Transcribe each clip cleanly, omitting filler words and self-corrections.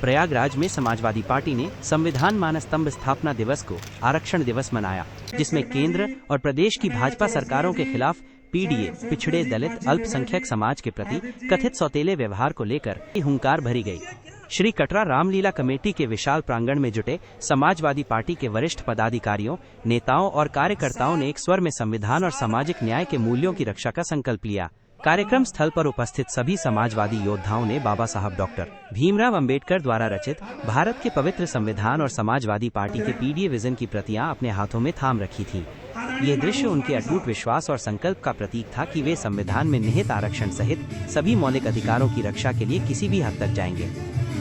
प्रयागराज में समाजवादी पार्टी ने संविधान मानस्तंभ स्थापना दिवस को आरक्षण दिवस मनाया, जिसमें केंद्र और प्रदेश की भाजपा सरकारों के खिलाफ पीडीए, पिछड़े दलित अल्पसंख्यक समाज के प्रति कथित सौतेले व्यवहार को लेकर हुंकार भरी गई। श्री कटरा रामलीला कमेटी के विशाल प्रांगण में जुटे समाजवादी पार्टी के वरिष्ठ पदाधिकारियों, नेताओं और कार्यकर्ताओं ने एक स्वर में संविधान और सामाजिक न्याय के मूल्यों की रक्षा का संकल्प लिया। कार्यक्रम स्थल पर उपस्थित सभी समाजवादी योद्धाओं ने बाबा साहब डॉक्टर भीमराव अंबेडकर द्वारा रचित भारत के पवित्र संविधान और समाजवादी पार्टी के पीडीए विजन की प्रतियां अपने हाथों में थाम रखी थी। ये दृश्य उनके अटूट विश्वास और संकल्प का प्रतीक था कि वे संविधान में निहित आरक्षण सहित सभी मौलिक अधिकारों की रक्षा के लिए किसी भी हद तक जाएंगे।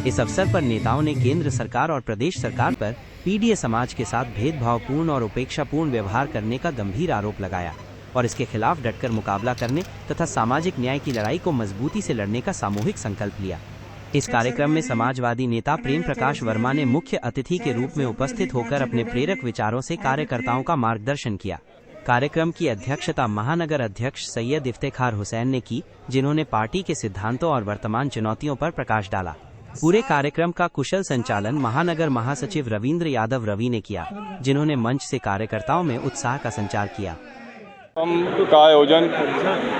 इस अवसर पर नेताओं ने केंद्र सरकार और प्रदेश सरकार पर पीडीए समाज के साथ भेदभावपूर्ण और उपेक्षापूर्ण व्यवहार करने का गंभीर आरोप लगाया और इसके खिलाफ डटकर मुकाबला करने तथा सामाजिक न्याय की लड़ाई को मजबूती से लड़ने का सामूहिक संकल्प लिया। इस कार्यक्रम में समाजवादी नेता प्रेम प्रकाश वर्मा ने मुख्य अतिथि के रूप में उपस्थित होकर अपने प्रेरक विचारों से कार्यकर्ताओं का मार्गदर्शन किया। कार्यक्रम की अध्यक्षता महानगर अध्यक्ष सैयद इफ्तेखार हुसैन ने की, जिन्होंने पार्टी के सिद्धांतों और वर्तमान चुनौतियों पर प्रकाश डाला। पूरे कार्यक्रम का कुशल संचालन महानगर महासचिव रविंद्र यादव रवि ने किया, जिन्होंने मंच से कार्यकर्ताओं में उत्साह का संचार किया। का आयोजन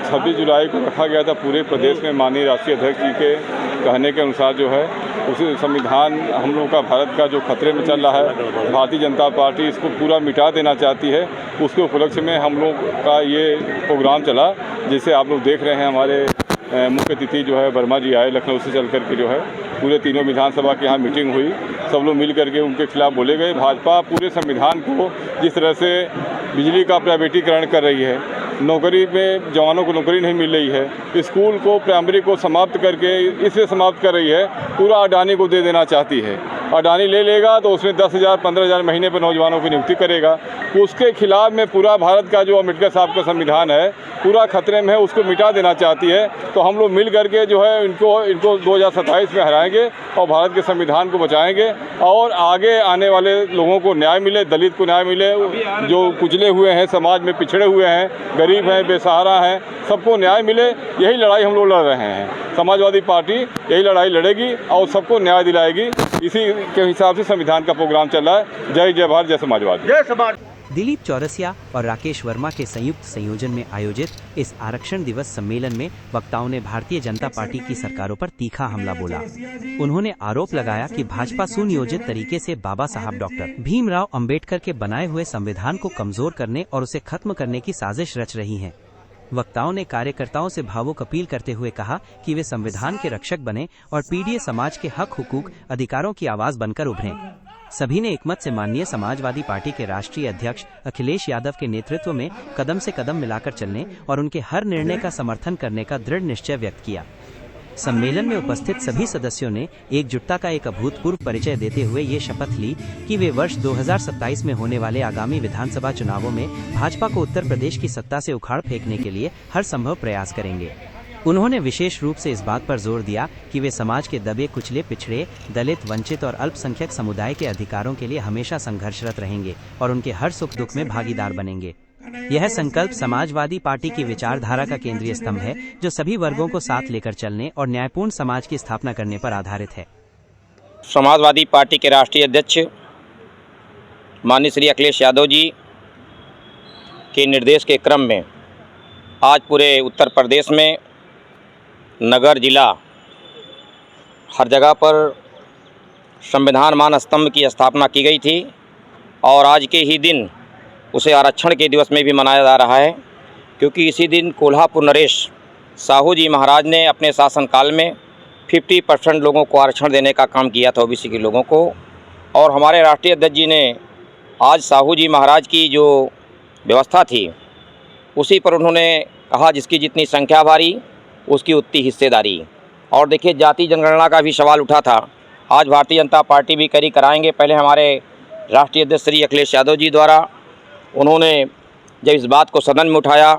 26 जुलाई को रखा गया था पूरे प्रदेश में। माननीय राष्ट्रीय अध्यक्ष जी के कहने के अनुसार जो है उसी संविधान हम लोग का भारत का जो खतरे में चल रहा है, भारतीय जनता पार्टी इसको पूरा मिटा देना चाहती है। उसके उपलक्ष्य में हम लोग का ये प्रोग्राम चला, जिसे आप लोग देख रहे हैं। हमारे मुख्य अतिथि जो है वर्मा जी आए लखनऊ से चल करके, जो है पूरे तीनों विधानसभा के यहाँ मीटिंग हुई। सब लोग मिल करके उनके खिलाफ बोले गए। भाजपा पूरे संविधान को जिस तरह से बिजली का प्राइवेटीकरण कर रही है, नौकरी में जवानों को नौकरी नहीं मिल रही है, स्कूल को प्राइमरी को समाप्त करके इसलिए समाप्त कर रही है, पूरा अडानी को दे देना चाहती है। अडानी ले लेगा तो उसमें 10,000 15,000 महीने पर नौजवानों की नियुक्ति करेगा। उसके खिलाफ में पूरा भारत का जो अम्बेडकर साहब का संविधान है पूरा खतरे में है, उसको मिटा देना चाहती है। तो हम लोग मिल करके जो है इनको 2027 में हराएंगे और भारत के संविधान को बचाएंगे और आगे आने वाले लोगों को न्याय मिले, दलित को न्याय मिले, जो कुचले हुए हैं, समाज में पिछड़े हुए हैं, गरीब हैं, बेसहारा हैं, सबको न्याय मिले। यही लड़ाई हम लोग लड़ रहे हैं। समाजवादी पार्टी यही लड़ाई लड़ेगी और सबको न्याय दिलाएगी। इसी के हिसाब से संविधान का प्रोग्राम चल रहा है। जय जय भारत, जय समाजवाद, जय समाज। दिलीप चौरसिया और राकेश वर्मा के संयुक्त संयोजन में आयोजित इस आरक्षण दिवस सम्मेलन में वक्ताओं ने भारतीय जनता पार्टी की सरकारों पर तीखा हमला बोला। उन्होंने आरोप लगाया कि भाजपा सुनियोजित तरीके से बाबा साहब डॉक्टर भीमराव अंबेडकर के बनाए हुए संविधान को कमजोर करने और उसे खत्म करने की साजिश रच रही है। वक्ताओं ने कार्यकर्ताओं से भावुक अपील करते हुए कहा कि वे संविधान के रक्षक बने और पीडीए समाज के हक, हुकूक, अधिकारों की आवाज बनकर उभरें। सभी ने एकमत से माननीय समाजवादी पार्टी के राष्ट्रीय अध्यक्ष अखिलेश यादव के नेतृत्व में कदम से कदम मिलाकर चलने और उनके हर निर्णय का समर्थन करने का दृढ़ निश्चय व्यक्त किया। सम्मेलन में उपस्थित सभी सदस्यों ने एकजुटता का एक अभूतपूर्व परिचय देते हुए ये शपथ ली कि वे वर्ष 2027 में होने वाले आगामी विधानसभा चुनावों में भाजपा को उत्तर प्रदेश की सत्ता से उखाड़ फेंकने के लिए हर संभव प्रयास करेंगे। उन्होंने विशेष रूप से इस बात पर जोर दिया कि वे समाज के दबे कुचले, पिछड़े, दलित, वंचित और अल्पसंख्यक समुदाय के अधिकारों के लिए हमेशा संघर्षरत रहेंगे और उनके हर सुख दुख में भागीदार बनेंगे। यह संकल्प समाजवादी पार्टी की विचारधारा का केंद्रीय स्तंभ है, जो सभी वर्गों को साथ लेकर चलने और न्यायपूर्ण समाज की स्थापना करने पर आधारित है। समाजवादी पार्टी के राष्ट्रीय अध्यक्ष माननीय श्री अखिलेश यादव जी के निर्देश के क्रम में आज पूरे उत्तर प्रदेश में नगर, जिला, हर जगह पर संविधान मान स्तंभ की स्थापना की गई थी और आज के ही दिन उसे आरक्षण के दिवस में भी मनाया जा रहा है, क्योंकि इसी दिन कोल्हापुर नरेश साहू जी महाराज ने अपने शासनकाल में 50% लोगों को आरक्षण देने का काम किया था, ओबीसी के लोगों को। और हमारे राष्ट्रीय अध्यक्ष जी ने आज साहू जी महाराज की जो व्यवस्था थी उसी पर उन्होंने कहा, जिसकी जितनी संख्या भारी उसकी उतनी हिस्सेदारी। और देखिए, जाति जनगणना का भी सवाल उठा था, आज भारतीय जनता पार्टी भी कराएंगे। पहले हमारे राष्ट्रीय अध्यक्ष श्री अखिलेश यादव जी द्वारा उन्होंने जब इस बात को सदन में उठाया,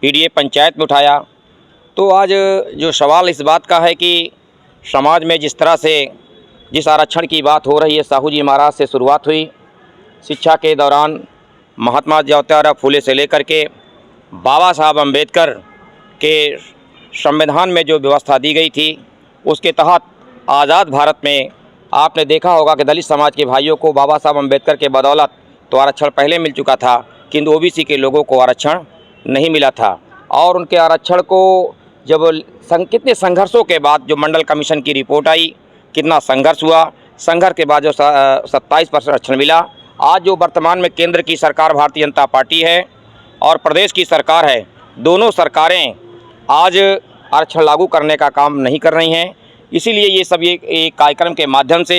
पीडीए पंचायत में उठाया, तो आज जो सवाल इस बात का है कि समाज में जिस तरह से जिस आरक्षण की बात हो रही है, साहू जी महाराज से शुरुआत हुई, शिक्षा के दौरान महात्मा ज्योतिराव फूले से लेकर के बाबा साहब अम्बेडकर के संविधान में जो व्यवस्था दी गई थी उसके तहत आज़ाद भारत में आपने देखा होगा कि दलित समाज के भाइयों को बाबा साहब अम्बेडकर के बदौलत तो आरक्षण पहले मिल चुका था, किंतु ओबीसी के लोगों को आरक्षण नहीं मिला था। और उनके आरक्षण को जब कितने संघर्षों के बाद जो मंडल कमीशन की रिपोर्ट आई, कितना संघर्ष हुआ, संघर्ष के बाद जो 27% आरक्षण मिला। आज जो वर्तमान में केंद्र की सरकार भारतीय जनता पार्टी है और प्रदेश की सरकार है, दोनों सरकारें आज आरक्षण लागू करने का काम नहीं कर रही हैं। इसीलिए ये सब ये कार्यक्रम के माध्यम से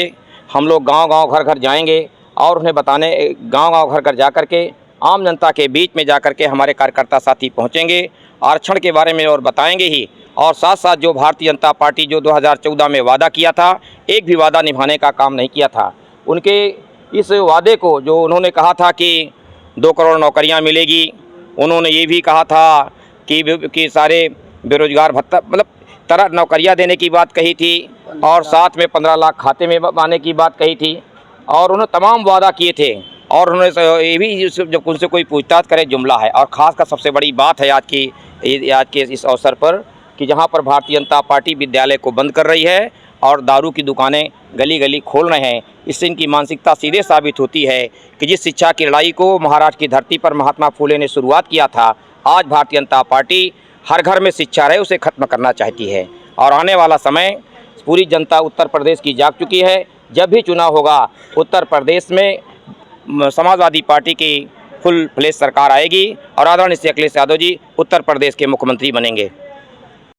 हम लोग गांव-गांव घर-घर जाएंगे और उन्हें बताने, गांव-गांव घर-घर जा कर के आम जनता के बीच में जा कर के हमारे कार्यकर्ता साथी पहुंचेंगे, आरक्षण के बारे में और बताएंगे ही, और साथ साथ जो भारतीय जनता पार्टी जो 2014 में वादा किया था, एक भी वादा निभाने का काम नहीं किया था। उनके इस वादे को, जो उन्होंने कहा था कि 2 करोड़ नौकरियां मिलेगी, उन्होंने ये भी कहा था कि सारे बेरोजगार भत्ता, मतलब तरह नौकरियां देने की बात कही थी, और साथ में 15 लाख खाते में आने की बात कही थी, और उन्होंने तमाम वादा किए थे। और उन्होंने ये भी, जब उनसे कोई पूछताछ करे, जुमला है। और ख़ासकर सबसे बड़ी बात है आज के इस अवसर पर कि जहां पर भारतीय जनता पार्टी विद्यालय को बंद कर रही है और दारू की दुकानें गली गली खोल रहे हैं। इससे इनकी मानसिकता सीधे साबित होती है कि जिस शिक्षा की लड़ाई को महाराष्ट्र की धरती पर महात्मा फुले ने शुरुआत किया था, आज भारतीय जनता पार्टी हर घर में शिक्षा रहे उसे ख़त्म करना चाहती है। और आने वाला समय पूरी जनता उत्तर प्रदेश की जाग चुकी है। जब भी चुनाव होगा, उत्तर प्रदेश में समाजवादी पार्टी की फुल फ्लेश सरकार आएगी और आदरणीय श्री अखिलेश यादव जी उत्तर प्रदेश के मुख्यमंत्री बनेंगे।